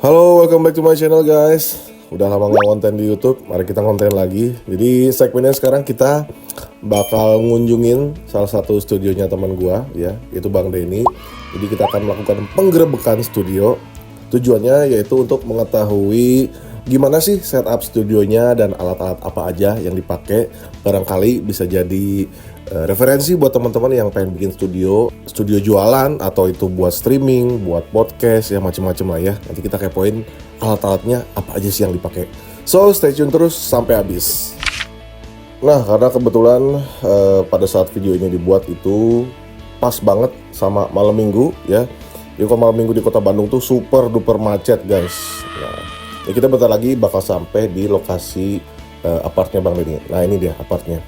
Halo, welcome back to my channel guys. Udah lama nggak konten di YouTube, mari kita konten lagi. Jadi segmennya sekarang kita bakal ngunjungin salah satu studionya teman gua ya, yaitu Bang Denny. Jadi kita akan melakukan penggerebekan studio. Tujuannya yaitu untuk mengetahui gimana sih setup studionya dan alat-alat apa aja yang dipakai. Barangkali bisa jadi referensi buat teman-teman yang pengen bikin studio jualan atau itu buat streaming, buat podcast ya macam-macam lah ya. Nanti kita kepoin alat-alatnya apa aja sih yang dipakai. So stay tune terus sampai habis. Nah karena kebetulan pada saat video ini dibuat itu pas banget sama malam minggu ya. Jadi kalau malam minggu di kota Bandung tuh super duper macet guys. Nah, ya kita bentar lagi bakal sampai di lokasi apartnya Bang Denny. Nah ini dia apartnya.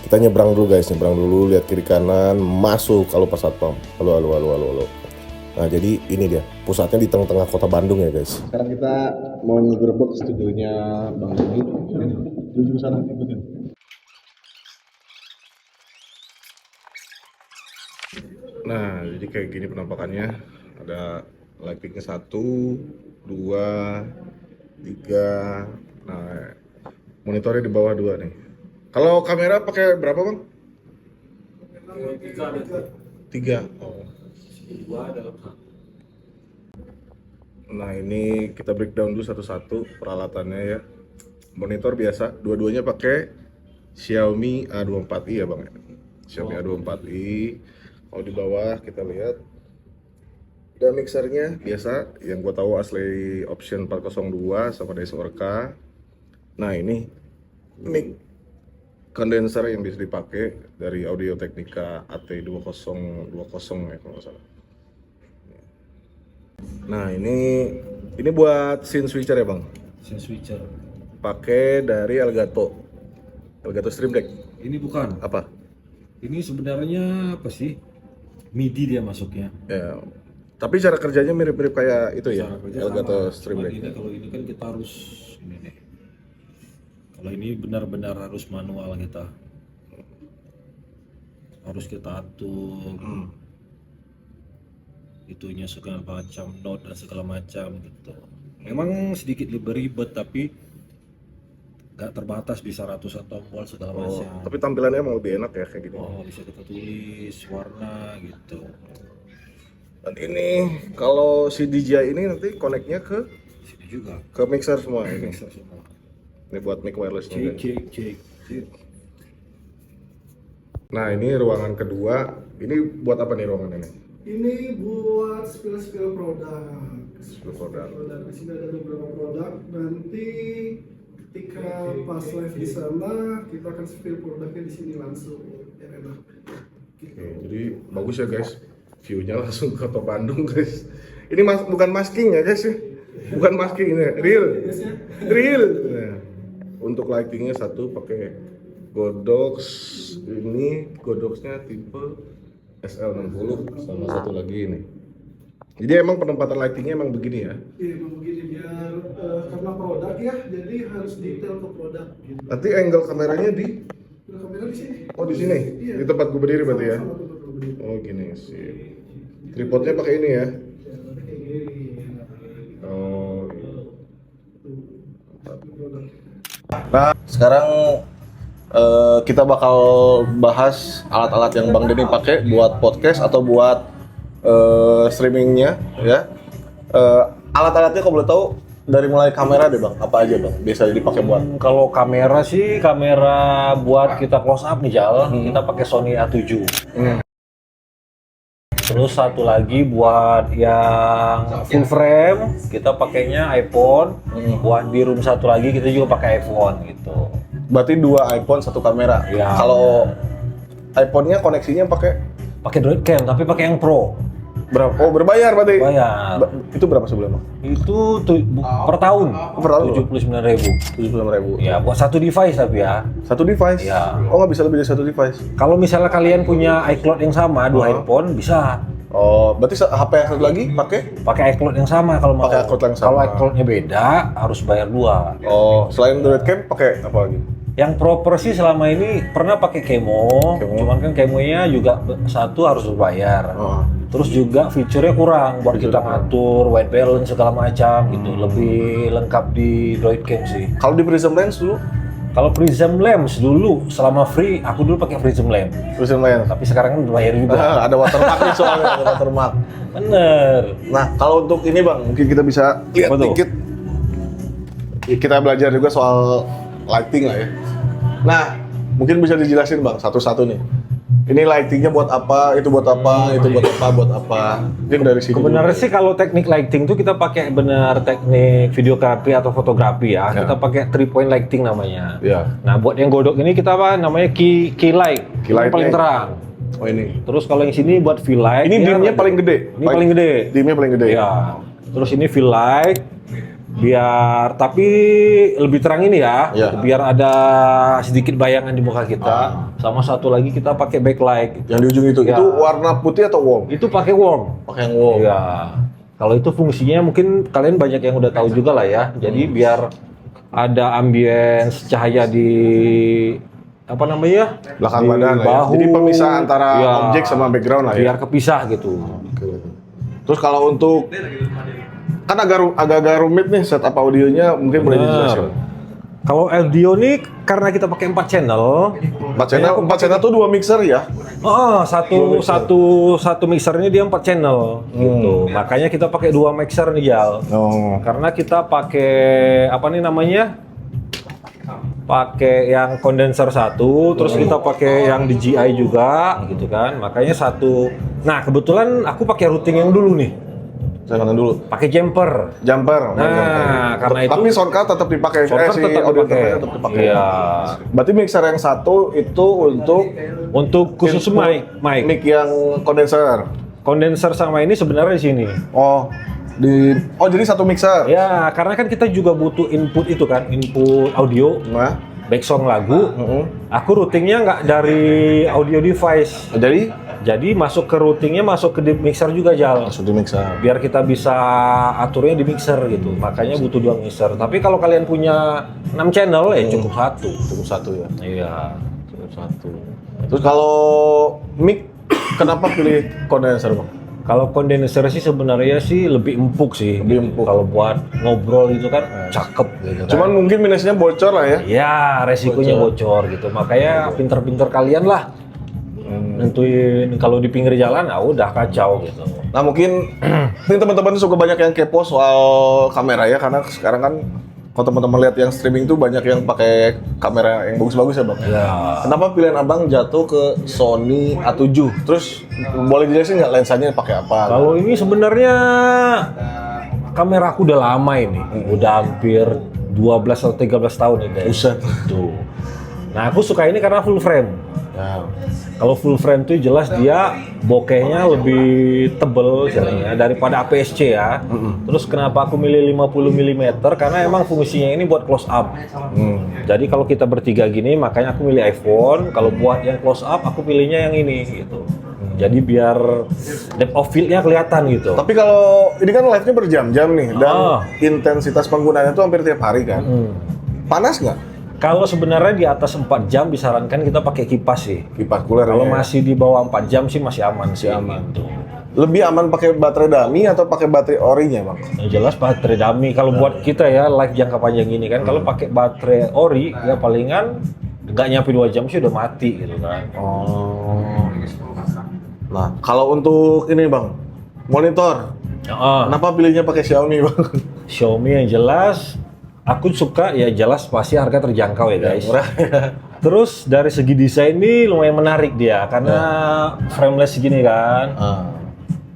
Kita nyebrang dulu guys, nyebrang dulu, lihat kiri kanan, masuk kalau pas satpam. Halo. Nah jadi ini dia, pusatnya di tengah-tengah kota Bandung ya guys. Sekarang kita mau ngegerebek studionya Bang Denny. Menuju ke sana, ikutin. Nah jadi kayak gini penampakannya. Ada lightingnya 1, 2, 3. Nah monitornya di bawah 2 nih. Kalau kamera pakai berapa bang? 3. Oh. Nah ini kita breakdown dulu satu-satu peralatannya ya. Monitor biasa, dua-duanya pakai Xiaomi A24i ya bang. Xiaomi A24i. Kalau di bawah kita lihat ada mixernya biasa, yang gua tahu asli option 402 sama DSORK. Nah ini mic kondenser yang bisa dipakai dari Audio Technica AT2020 ya kalau nggak salah. Nah ini buat scene switcher ya bang? Scene switcher. Pakai dari Elgato Stream Deck. Ini bukan. Apa? Ini sebenarnya apa sih? MIDI dia masuknya. Ya. Tapi cara kerjanya mirip-mirip kayak itu ya, Elgato Sama. Stream Deck. Kalau ini kan kita harus ini nih. Kalau ini benar-benar harus manual kita. Harus kita atur. Itunya segala macam, note dan segala macam gitu. Memang sedikit lebih ribet tapi nggak terbatas, bisa ratusan tombol segala macam. Tapi tampilannya emang lebih enak ya kayak gini. Oh, bisa kita tulis warna gitu. Dan ini kalau si DJI ini nanti connect-nya ke Sini juga. ke mixer semua ini. Bisa semua. Ini buat mic wireless nya. Cek. Nah ini ruangan kedua. Ini buat apa nih ruangan ini? Ini buat spill produk. Spill produk. Di sini ada beberapa produk. Nanti ketika pas live di sana, kita akan spill produknya di sini langsung. Ya enak. Gitu. Oke, jadi bagus ya guys. View-nya langsung ke kota Bandung guys. Ini bukan masking ya guys ya. Bukan masking ini, real. Nah, untuk lightingnya satu pakai Godox. Ini Godoxnya tipe SL60 sama satu lagi ini. Jadi emang penempatan lightingnya emang begini ya? Iya, emang begini biar karena produk ya, jadi harus detail ke produk. Gitu. Nanti angle kameranya di? Kamera di sini. Oh di sini? Iya. Di tempat gue berdiri berarti ya? Sama tempat berdiri. Oh gini sih. Tripodnya pakai ini ya? Ya, kayak gini. Oh. Produk. Nah, sekarang kita bakal bahas alat-alat yang Bang Denny pakai buat podcast atau buat streamingnya, ya. Alat-alatnya kalau boleh tahu dari mulai kamera deh Bang, apa aja Bang? Biasa dipakai buat? Kalau kamera sih, kamera buat kita close up nih Jal, kita pakai Sony A7. Terus satu lagi buat yang full frame, kita pakainya iPhone. Buat di room satu lagi kita juga pakai iPhone gitu. Berarti 2 iPhone, 1 kamera. Ya. Kalau iPhone-nya koneksinya pakai Droid Cam, tapi pakai yang Pro. berapa? Oh, berbayar berarti? Bayar. Itu berapa sebulan Bang? Itu per tahun. Per tahun 79.000. 79.000. Ya, buat satu device tapi ya. Satu device? Ya. Oh, nggak bisa lebih dari satu device? Kalau misalnya kalian punya iCloud yang sama, dua handphone bisa. Oh, berarti HP yang satu lagi pakai iCloud yang sama kalau mau. Pakai iCloud yang sama. Kalau iCloudnya beda, harus bayar 2. Oh, selain Droid Cam pakai apa lagi? Yang proper sih selama ini pernah pakai Kemo. Cuman kan Kemonya juga satu harus berbayar. Terus juga fiturnya kurang buat kita ngatur white balance segala macam gitu. Lebih lengkap di Droid Cam sih. Kalau di Prism Lens dulu, Kalau Prism Lens dulu selama free, aku dulu pakai Prism Lens. Prism Lens. Tapi sekarang kan berbayar juga. Ada watermark nih soalnya, ada watermark. Bener. Nah, kalau untuk ini Bang, mungkin kita bisa lihat Apa tuh? dikit. Kita belajar juga soal lighting lah ya. Nah, mungkin bisa dijelasin Bang, satu-satu nih. Ini lightingnya buat apa, itu buat apa, itu buat apa, buat apa. Mungkin dari sini. Sebenarnya sih kalau teknik lighting tuh kita pakai benar teknik videografi atau fotografi ya. Kita pakai 3-point lighting namanya. Ya. Nah, buat yang godok ini kita apa namanya key light. Key light Yang paling nih. terang. Oh ini. Terus kalau yang sini buat fill light. Ini ya, dimnya paling gede. Ini paling gede. Dimnya paling gede. Ya. Terus ini fill light. Biar tapi lebih terang ini ya. Ya. Biar ada sedikit bayangan di muka kita. Sama satu lagi kita pakai backlight. Yang di ujung itu, Ya. itu warna putih atau warm? Itu pakai warm. Pakai yang warm. Iya. Kalau itu fungsinya mungkin kalian banyak yang udah tahu juga lah ya. Jadi biar ada ambience cahaya di apa namanya? Belakang Di badan lah ya. bahu. Jadi pemisah antara Iya. objek sama background lah ya. Biar kepisah gitu. Oke. Terus kalau untuk kan agak rumit nih setup audionya, mungkin boleh Bener. dijelasin. Kalau audio nih karena kita pakai 4 channel. 4 channel tuh 2 mixer ya. Oh, satu mixernya dia 4 channel gitu. Makanya kita pakai 2 mixer nih, Jal. Oh. Karena kita pakai apa nih namanya? Pakai yang kondenser satu, terus kita pakai yang DJI juga, gitu kan. Makanya satu. Nah, kebetulan aku pakai routing yang dulu nih, Jangan dulu. pakai jumper. Jumper. Nah, karena itu Tapi soundcard tetap dipakai. shortcut si tetap audio dipakai. interface tetap dipakai. Iya. Berarti mixer yang satu itu untuk Untuk khusus mic. mic yang kondenser. Kondenser sama ini sebenarnya di sini. Oh, jadi satu mixer. Ya, karena kan kita juga butuh input itu kan, input audio, Nah, back song lagu. Aku routingnya nggak dari audio device. Jadi masuk ke routingnya masuk ke mixer juga, Jal. langsung di mixer. Biar kita bisa aturnya di mixer gitu. Makanya butuh 2 mixer. Tapi kalau kalian punya 6 channel ya cukup satu. Cukup satu ya. Iya. Cukup satu. Terus kalau mic, kenapa pilih kondenser Bang? Kalau kondenser sih sebenarnya sih lebih empuk sih. Lebih empuk. Kalau buat ngobrol itu kan cakep gitu kan. Cuman mungkin minusnya bocor lah ya. Ya, resikonya bocor gitu. Makanya pinter-pinter kalian lah nentuin kalau di pinggir jalan, udah kacau gitu. Nah mungkin ini teman-teman suka banyak yang kepo soal kamera ya, karena sekarang kan kalau teman-teman lihat yang streaming tuh banyak yang pakai kamera yang bagus-bagus ya Bang. Ya. Kenapa pilihan Abang jatuh ke Sony A7? Terus boleh dijelasin nggak lensanya pakai apa? Kalau ini sebenarnya kamera aku udah lama ini, udah hampir 12 atau 13 tahun ini. Buset. Tuh. Nah, aku suka ini karena full frame. Ya. Kalau full frame tuh jelas dia bokehnya lebih tebel istilahnya daripada APS-C ya. Terus kenapa aku milih 50 mm? Karena emang fungsinya ini buat close up. Jadi kalau kita bertiga gini, makanya aku milih iPhone. Kalau buat yang close up, aku pilihnya yang ini gitu. Jadi biar depth of field-nya kelihatan gitu. Tapi kalau ini kan live-nya berjam-jam nih, dan Oh. intensitas penggunaannya tuh hampir tiap hari kan. Panas nggak? Kalau sebenarnya di atas 4 jam disarankan kita pakai kipas sih. Kipas cooler Kalau ya. masih di bawah 4 jam sih masih aman sih. Gitu. Lebih aman pakai baterai dummy atau pakai baterai orinya Bang? Yang jelas baterai dummy. Kalau buat kita ya live jangka panjang ini kan, kalau pakai baterai ori ya palingan nggak nyampe 2 jam sih udah mati gitu kan. Oh. Nah, kalau untuk ini Bang, monitor. Kenapa pilihnya pakai Xiaomi Bang? Xiaomi yang jelas, aku suka ya jelas pasti harga terjangkau ya guys. Murah. Terus dari segi desain ini lumayan menarik dia karena frameless segini kan.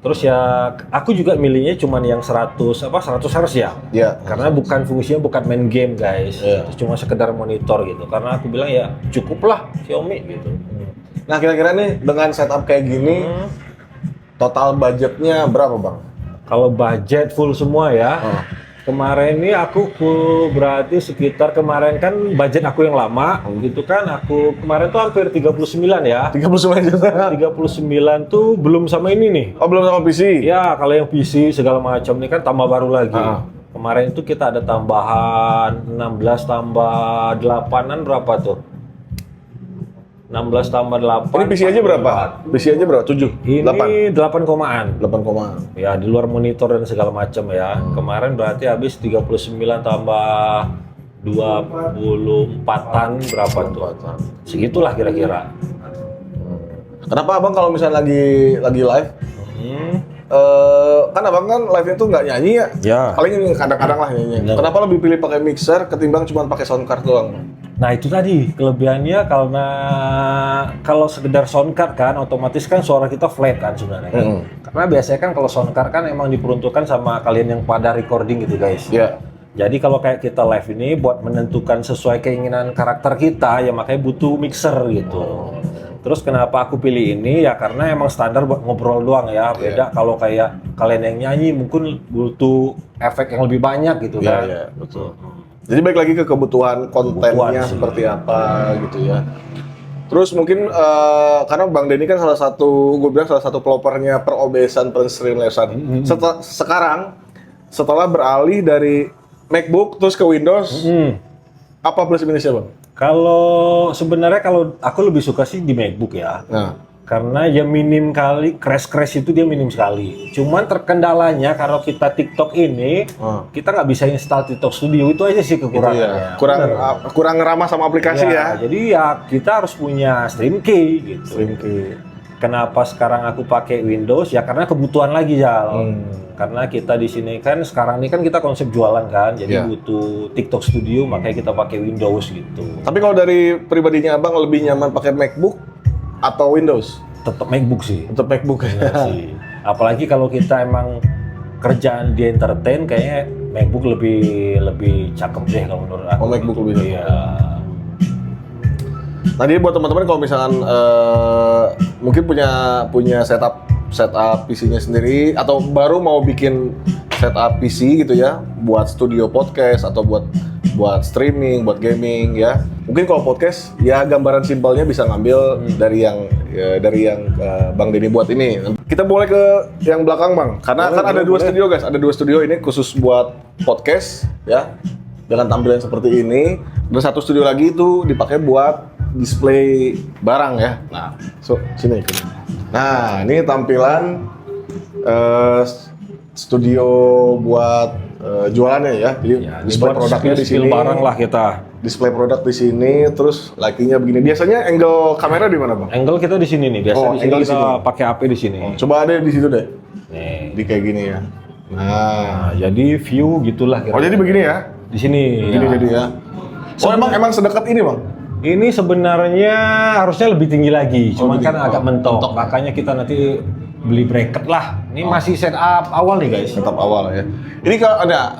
Terus ya aku juga milihnya cuman yang 100 Hz ya. Iya. Karena fungsinya bukan main game guys. Iya. Itu cuma sekedar monitor gitu. Karena aku bilang ya cukup lah Xiaomi gitu. Nah, kira-kira nih dengan setup kayak gini, total budgetnya berapa Bang? Kalau budget full semua ya. Kemarin ini aku full berarti sekitar kemarin kan budget aku yang lama gitu kan. Aku kemarin tuh hampir 39 ya. 39 juta. 39 tuh belum sama ini nih. Oh, belum sama PC? Ya, kalau yang PC segala macam ini kan tambah baru lagi. Kemarin itu kita ada tambahan 16 tambah 8-an berapa tuh? 16 tambah 8. Ini PC aja berapa? PC aja berapa? 7? Ini 8 komaan. 8 koma. Ya, di luar monitor dan segala macam ya. Kemarin berarti habis 39 tambah 24-an berapa tuh? Segitulah kira-kira. Kenapa abang kalau misalnya lagi live, kan abang kan live itu nggak nyanyi ya? Ya. Paling ini kadang-kadang lah nyanyi. Ya. Kenapa lebih pilih pakai mixer ketimbang cuma pakai sound card doang? Nah itu tadi kelebihannya karena kalau sekedar sound card kan otomatis kan suara kita flat kan sebenarnya kan. Karena biasanya kan kalau sound card kan emang diperuntukkan sama kalian yang pada recording gitu guys. Iya. Jadi kalau kayak kita live ini buat menentukan sesuai keinginan karakter kita ya makanya butuh mixer gitu. Terus kenapa aku pilih ini ya karena emang standar buat ngobrol doang ya. Beda kalau kayak kalian yang nyanyi mungkin butuh efek yang lebih banyak gitu kan. Iya, betul. Jadi balik lagi ke kebutuhan kontennya seperti apa gitu ya. Terus mungkin karena Bang Denny kan salah satu pelopornya perobesan penstreamlesan. Setelah beralih dari MacBook terus ke Windows, apa plus minusnya Bang? Kalau sebenarnya kalau aku lebih suka sih di MacBook ya. Nah. Karena ya minim kali, crash itu dia minim sekali. Cuman terkendalanya kalau kita TikTok ini, kita nggak bisa install TikTok Studio, itu aja sih kekurangannya. Ya. Kurang ramah sama aplikasi ya. Jadi ya kita harus punya StreamKey gitu. StreamKey. Kenapa sekarang aku pakai Windows? Ya karena kebutuhan lagi Jal. Karena kita di sini kan sekarang ini kan kita konsep jualan kan, jadi butuh TikTok Studio, makanya kita pakai Windows gitu. Tapi kalau dari pribadinya Abang lebih nyaman pakai MacBook atau Windows? Tetap MacBook sih. Tetap MacBook ya. Sih. Apalagi kalau kita emang kerjaan di entertain, kayaknya MacBook lebih cakep deh kalau menurut aku. Oh, MacBook lebih cakep. Iya. Nah, jadi buat teman-teman kalau misalkan mungkin punya setup PC-nya sendiri atau baru mau bikin setup PC gitu ya, buat studio podcast atau buat streaming, buat gaming ya. Mungkin kalau podcast ya gambaran simpelnya bisa ngambil dari yang Bang Denny buat ini. Kita boleh ke yang belakang Bang, karena kan ada dua studio guys, ada dua studio ini khusus buat podcast ya, dengan tampilan seperti ini. Dan satu studio lagi itu dipakai buat display barang ya. Nah, sini. Nah, ini tampilan studio buat jualannya ya. Jadi display produknya di sini. Barang lah kita. Display produk di sini, terus lightingnya begini. Biasanya angle kamera di mana Bang? Angle kita di sini nih. Biasa di sini kita pakai HP di sini. Coba ada di situ deh. Nih. Di kayak gini ya. Nah, jadi view gitulah. Oh jadi begini ya? Di sini. Begini jadi ya. Oh emang sedekat ini Bang? Ini sebenarnya harusnya lebih tinggi lagi, cuman kan agak mentok. Makanya kita nanti beli bracket lah. Ini masih setup awal nih guys. Setup awal ya. Ini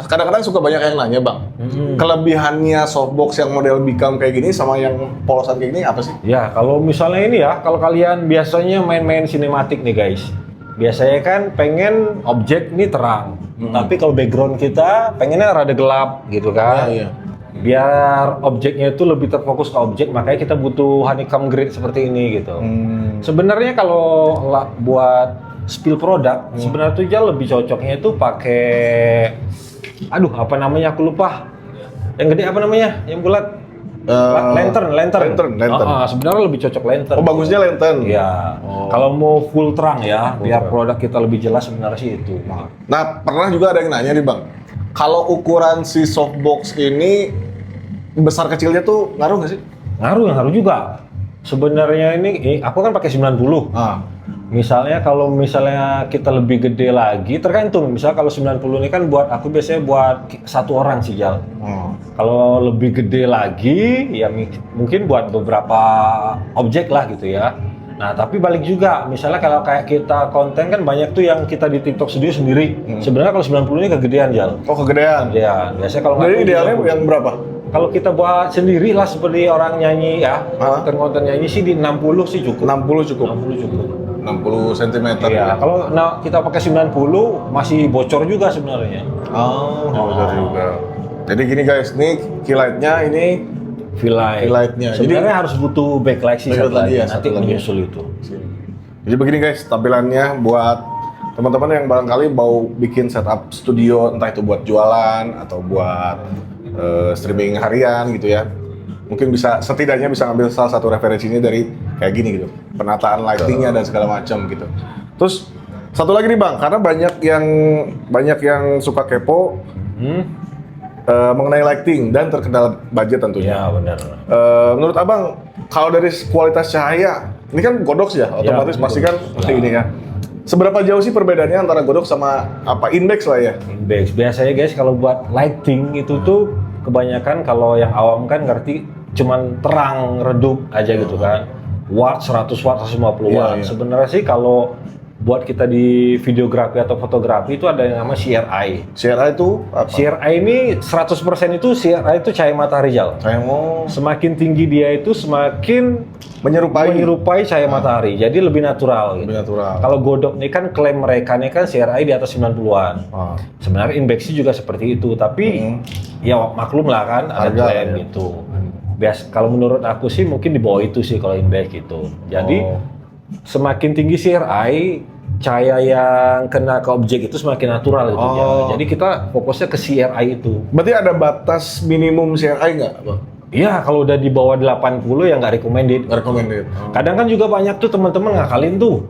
kadang-kadang suka banyak yang nanya Bang. Kelebihannya softbox yang model Bicam kayak gini sama yang polosan kayak gini apa sih? Ya kalau misalnya ini ya, kalau kalian biasanya main-main sinematik nih guys. Biasanya kan pengen objek ini terang. Tapi kalau background kita pengennya rada gelap gitu kan. Iya. Biar objeknya itu lebih terfokus ke objek, makanya kita butuh honeycomb grid seperti ini gitu. Sebenarnya kalau buat spill produk, sebenarnya tuh jauh lebih cocoknya itu pakai, apa namanya aku lupa. Yang gede apa namanya? Yang bulat? Lantern. Sebenarnya lebih cocok lantern. Oh bagusnya lantern. Iya. Kalau mau full terang ya, biar produk kita lebih jelas sebenarnya sih itu. Nah pernah juga ada yang nanya nih Bang, kalau ukuran si softbox ini besar kecilnya tuh ngaruh nggak sih? Ngaruh juga. Sebenarnya ini aku kan pakai 90. Misalnya kalau kita lebih gede lagi, tergantung. Misal kalau 90 ini kan aku biasanya buat satu orang sih Jal. Kalau lebih gede lagi, ya mungkin buat beberapa objek lah gitu ya. Nah tapi balik juga, misalnya kalau kayak kita konten kan banyak tuh yang kita di TikTok Studio sendiri. Sebenarnya kalau 90 ini kegedean Jal. Oh kegedean? Kegedean. Biasanya kalau jadi idealnya yang berapa? Kalau kita buat sendiri lah seperti orang nyanyi ya, konten nyanyi sih di 60 sih cukup. 60 cukup? 60 cukup. 60 cm ya. Kalau kita pakai 90 masih bocor juga sebenarnya. Bocor juga. Jadi gini guys, nih key light-nya ini Light-nya. Sebenarnya harus butuh backlight sih satu lagi. Ya, nanti menyusul itu. Jadi begini guys, tampilannya buat teman-teman yang barangkali mau bikin setup studio, entah itu buat jualan atau buat streaming harian gitu ya, mungkin bisa setidaknya bisa ngambil salah satu referensinya dari kayak gini gitu, penataan lightingnya dan segala macam gitu. Terus satu lagi nih Bang, karena banyak yang suka kepo mengenai lighting dan terkendala budget tentunya. Ya benar. Menurut Abang, kalau dari kualitas cahaya, ini kan Godox ya, otomatis betul. pasti kan ini ya. Seberapa jauh sih perbedaannya antara Godox sama Index lah ya? Index. Biasanya guys kalau buat lighting itu tuh kebanyakan kalau yang awam kan ngerti cuman terang redup aja gitu kan. Watt 100 watt 150 watt. Iya. Sebenarnya sih kalau buat kita di videografi atau fotografi itu ada yang namanya CRI. CRI itu apa? CRI ini 100% itu CRI itu cahaya matahari jal. Saya mau Semakin tinggi dia itu semakin menyerupai cahaya matahari. Jadi lebih natural gitu. lebih natural. Kalau Godok nih kan klaim mereka nih kan CRI di atas 90-an. Sebenarnya Inbex juga seperti itu, tapi ya maklum lah kan ada Harga, klaim ya. gitu. Kalau menurut aku sih mungkin di bawah itu sih kalau Inbex gitu. Jadi semakin tinggi CRI, cahaya yang kena ke objek itu semakin natural gitu. Jadi kita fokusnya ke CRI itu. Berarti ada batas minimum CRI nggak, Bang? Iya, kalau udah di bawah 80 ya nggak recommended. Recommended. Kadang kan juga banyak tuh teman-teman ngakalin tuh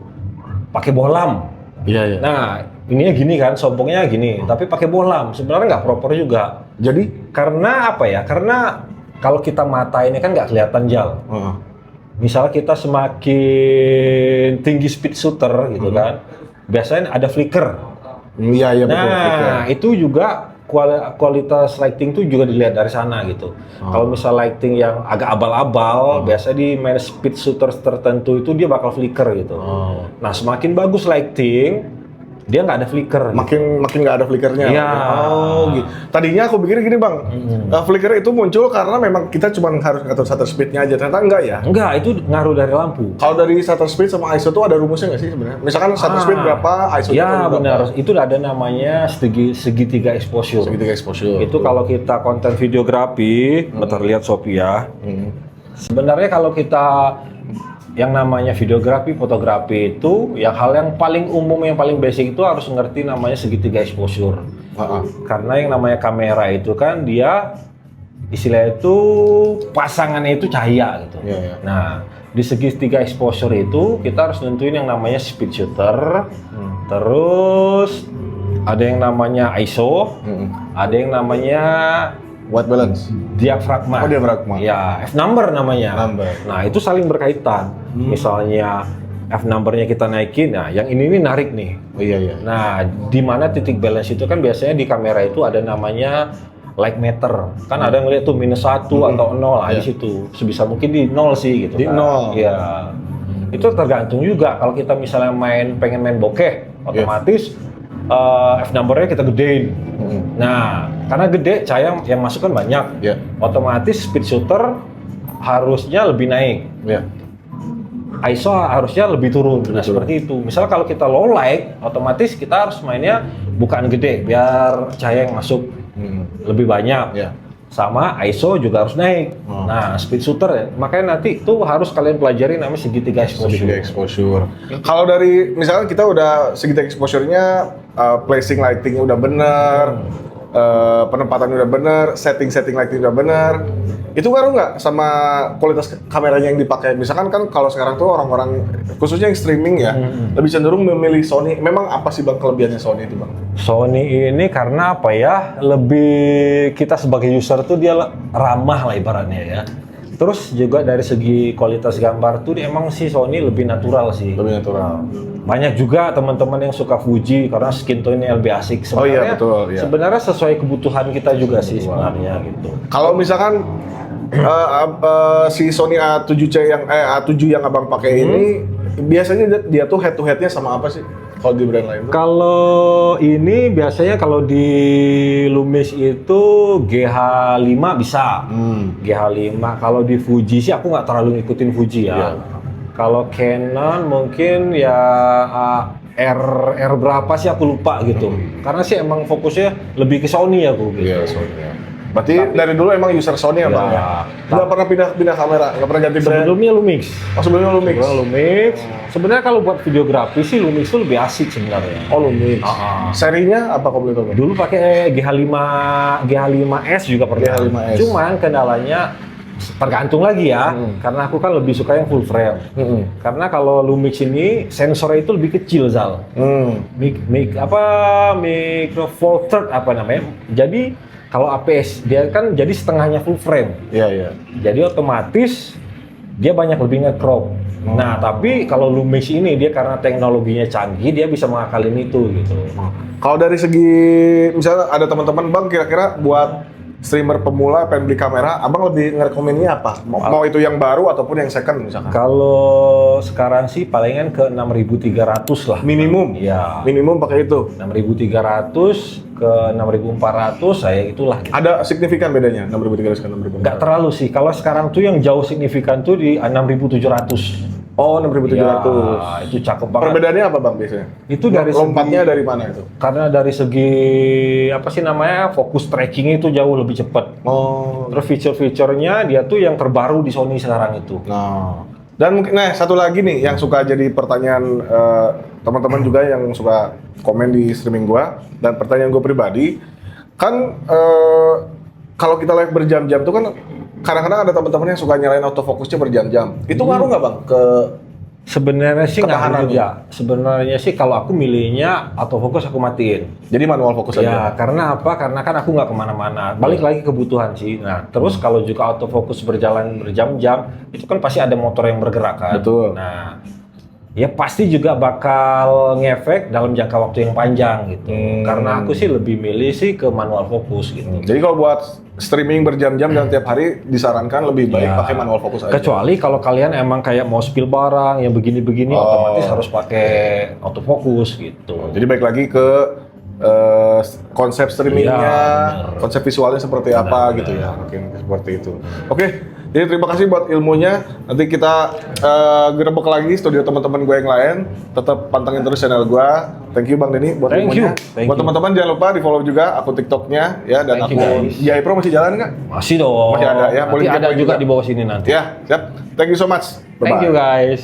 pakai bohlam. Iya. Nah, ininya gini kan, sombongnya gini, tapi pakai bohlam. Sebenarnya nggak proper juga. Jadi? Karena apa ya? Karena kalau kita mata ini kan nggak kelihatan jal. Misalnya kita semakin tinggi speed shooter gitu kan, biasanya ada flicker. Iya betul. Nah, itu juga kualitas lighting tuh juga dilihat dari sana gitu. Kalau misal lighting yang agak abal-abal, biasanya di main speed shooter tertentu itu dia bakal flicker gitu. Nah, semakin bagus lighting, dia nggak ada flicker. Makin nggak ada flickernya. Iya. Gitu. Tadinya aku pikir gini Bang, flicker itu muncul karena memang kita cuma harus ngatur shutter speednya aja. Ternyata enggak ya? Enggak, itu ngaruh dari lampu. Kalau dari shutter speed sama ISO itu ada rumusnya nggak sih sebenarnya? Misalkan shutter speed berapa, ISO ya berapa? benar, itu ada namanya segitiga exposure. Segitiga exposure. Itu kalau kita konten videografi, bentar lihat Shopee ya. Sebenarnya kalau kita yang namanya videografi, fotografi itu yang hal yang paling umum, yang paling basic itu harus ngerti namanya segitiga exposure. Karena yang namanya kamera itu kan dia istilah itu pasangannya itu cahaya gitu. Nah, di segitiga exposure itu kita harus nentuin yang namanya speed shooter, terus ada yang namanya ISO, ada yang namanya white balance, diafragma. Oh, diafragma. Ya, F number namanya. Nah, itu saling berkaitan. Misalnya F number-nya kita naikin, nah yang ini narik nih. Iya. Nah, di mana titik balance itu kan biasanya di kamera itu ada namanya light meter. Kan ada ngeliat tuh -1 atau 0 di situ. Sebisa mungkin di 0 sih gitu. Di kan. 0. Iya. Itu tergantung juga kalau kita misalnya pengen main bokeh, otomatis F number-nya kita gedein. Nah, karena gede cahaya yang masuk kan banyak. Otomatis speed shooter harusnya lebih naik. ISO harusnya lebih turun. Nah, seperti itu. Misal kalau kita low light, otomatis kita harus mainnya bukaan gede biar cahaya yang masuk lebih banyak. Sama ISO juga harus naik. Nah, speed shooter ya. Makanya nanti itu harus kalian pelajari namanya segitiga exposure. Kalau dari misalnya kita udah segitiga exposure-nya, placing lighting udah bener, penempatan udah bener, setting lighting udah bener, itu ngaruh nggak sama kualitas kameranya yang dipakai? Misalkan kan kalau sekarang tuh orang-orang khususnya yang streaming ya lebih cenderung memilih Sony. Memang apa sih Bang kelebihannya Sony itu Bang? Sony ini karena apa ya, lebih kita sebagai user tuh dia ramah lah ibaratnya ya. Terus juga dari segi kualitas gambar tuh emang sih Sony lebih natural sih. Lebih natural. Banyak juga teman-teman yang suka Fuji karena skin tone-nya lebih asik. Sebenarnya, betul. Sebenarnya sesuai kebutuhan kita juga sih sebenarnya gitu. Kalau misalkan si Sony A7C yang A7 yang Abang pakai ini biasanya dia tuh head to head-nya sama apa sih? Kalau di brand lain tuh? Kalau ini biasanya kalau di Lumix itu GH5 bisa. GH5. Kalau di Fuji sih aku nggak terlalu ngikutin Fuji ya. Kalau Canon mungkin ya R berapa sih aku lupa gitu. Karena sih emang fokusnya lebih ke Sony aku gitu. Sony ya. Berarti dari dulu emang user Sony ya, Bang? Ya. Nggak pernah pindah kamera, nggak pernah ganti brand? Sebelumnya Lumix. Oh, sebelumnya Lumix? Sebelumnya Lumix. Sebenarnya kalau buat videografi sih Lumix itu lebih asik sebenarnya. Oh, Lumix. Serinya apa kalau boleh tahu, Bang? Dulu pakai GH5S juga pernah. GH5S. Cuman kendalanya tergantung lagi ya, karena aku kan lebih suka yang full frame. Karena kalau Lumix ini sensornya itu lebih kecil, Zal. Micro Four Third apa namanya? Jadi kalau APS dia kan jadi setengahnya full frame. Iya. Jadi otomatis dia banyak lebih nge-crop. Nah, tapi kalau Lumix ini dia karena teknologinya canggih, dia bisa mengakalin itu gitu. Kalau dari segi misalnya ada teman-teman, Bang, kira-kira buat streamer pemula pengen beli kamera, Abang lebih ngerekomennya apa? Mau itu yang baru ataupun yang second misalkan? Kalau sekarang sih palingan ke 6.300 lah. Minimum? Iya. Minimum pakai itu? 6.300 ke 6.400 saya itulah. Ada signifikan bedanya 6.300 ke 6.400? Nggak terlalu sih. Kalau sekarang tuh yang jauh signifikan tuh di 6.700. Oh, 6.700. Ya, itu cakep banget. Perbedaannya apa, Bang, biasanya? Itu dari lompatnya segi, dari mana itu? karena dari segi apa sih namanya fokus tracking itu jauh lebih cepat. Oh. Terus fitur-fiturnya dia tuh yang terbaru di Sony sekarang itu. Nah, dan mungkin satu lagi nih yang suka jadi pertanyaan teman-teman juga yang suka komen di streaming gua dan pertanyaan gua pribadi kan kalau kita live berjam-jam tuh kan kadang-kadang ada teman-teman yang suka nyalain autofocusnya berjam-jam. Itu ngaruh nggak, Bang, ke Sebenarnya sih nggak ketahanan juga. Sebenarnya sih kalau aku milihnya autofocus aku matiin. jadi manual fokus Ya, aja? karena apa? Karena kan aku nggak kemana-mana. Balik lagi kebutuhan sih. Nah, terus kalau juga autofocus berjalan berjam-jam, itu kan pasti ada motor yang bergerak kan. Betul. Nah, ya pasti juga bakal ngefek dalam jangka waktu yang panjang gitu. Karena aku sih lebih milih sih ke manual fokus gitu. Jadi kalau buat streaming berjam-jam dan tiap hari disarankan lebih baik Ya. pakai manual fokus aja. Kecuali kalau kalian emang kayak mau spill barang yang begini-begini, otomatis harus pakai autofocus gitu. Jadi baik lagi ke konsep streamingnya, Iya, bener. konsep visualnya seperti apa gitu ya, mungkin seperti itu. Oke, jadi terima kasih buat ilmunya. Nanti kita gerebek lagi studio teman-teman gue yang lain. Tetap pantengin terus channel gue. Thank you, Bang Denny, buat Thank ilmunya. you. Thank Buat you. teman-teman jangan lupa di follow juga akun TikToknya ya, dan Thank you, akun guys. Jai Pro masih jalan nggak? Masih dong. Masih ada ya, boleh Nanti ada dikepoin juga juga. di bawah sini nanti. Ya, siap. Thank you so much. Thank Bye-bye. you guys.